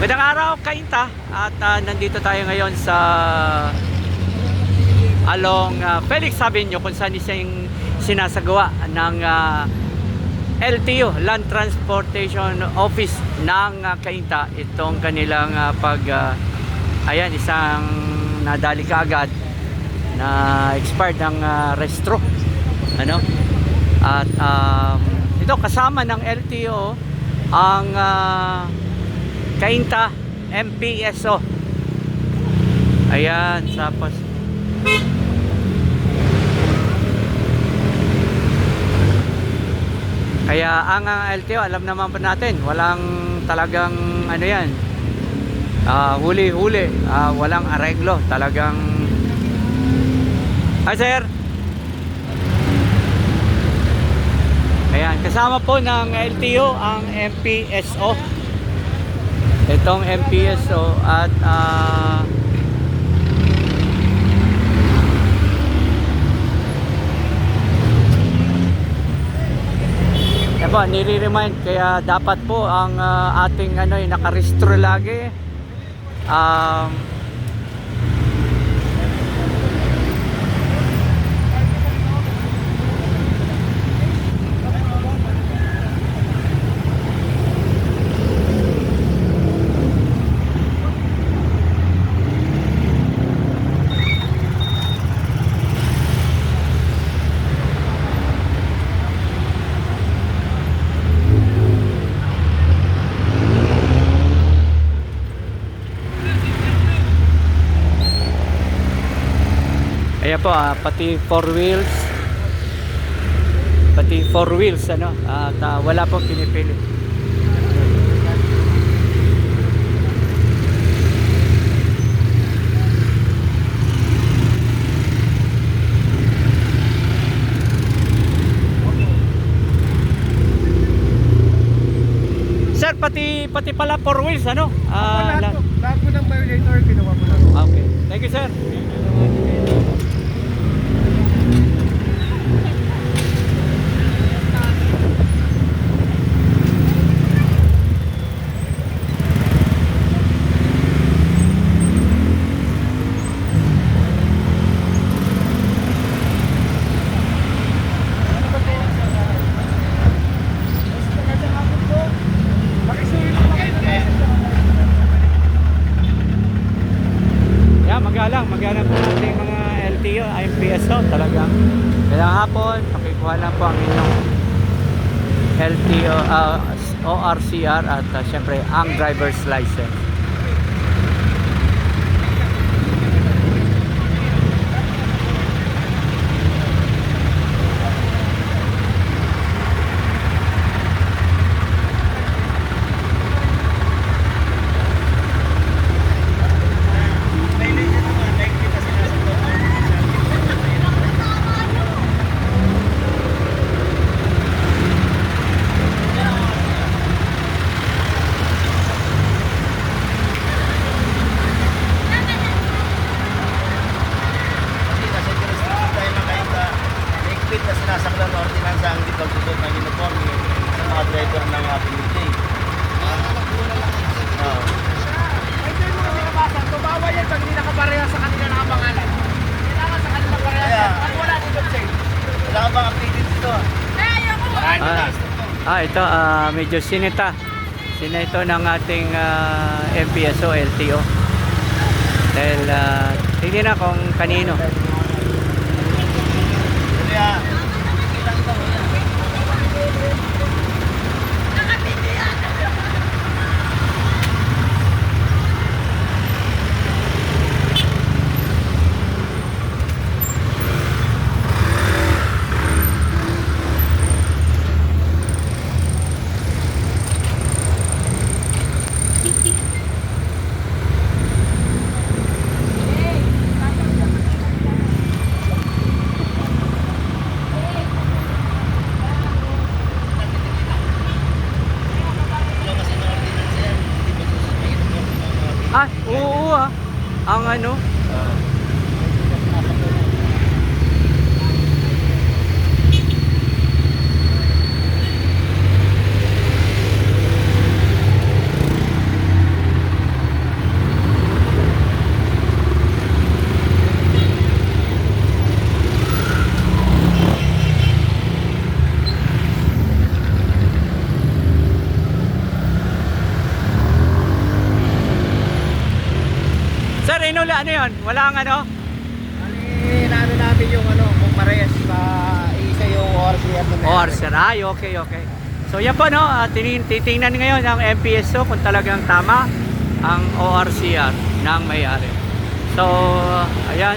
Magandang araw, Kainta. At nandito tayo ngayon sa along Felix Avenue, kung saan isang sinasagawa ng LTO, Land Transportation Office ng Kainta. Itong kanilang ayan, isang nadali kaagad na expired ng restro. Ano? At ito kasama ng LTO ang Kainta MPSO. Ayan, tapos kaya ang LTO, alam naman po natin, walang talagang ano yan, huli-huli, walang areglo, talagang. Hi sir. Ayan, kasama po ng LTO ang MPSO. Itong MPSO at nire-remind, kaya dapat po ang ating nakarestro lagi. Ayan po, pati four wheels at wala pong pinipili. Sir, pati pala four wheels Lahat po ng violator ginawa mo na. Okay, thank you sir. Magana po natin mga LTO, MPSO talagang kailangan hapon pakikuha lang po ang inyong LTO, ORCR at syempre ang driver's license. Sinasaklan ng ordinansa ang di pagsusot ng uniforme sa mga driver ng PUJ. Ito yung mga binabasa. Tumawa yan pag hindi nakapareha sa kanila nakapangalan. Kailangan sa kanila pareha. Pag wala dito, sir. Wala ka bang updated dito? Ito medyo sinita ito ng ating MPSO LTO dahil hindi na kung kanino. Kaya Oo ang ano yun? Walang ano? Naano namin yung ano, kung parehas sa isa yung ORCR na Or Seray, okay, okay. So yan po no, titingnan ngayon ang MPSO kung talagang tama ang ORCR ng may-ari. So, ayan,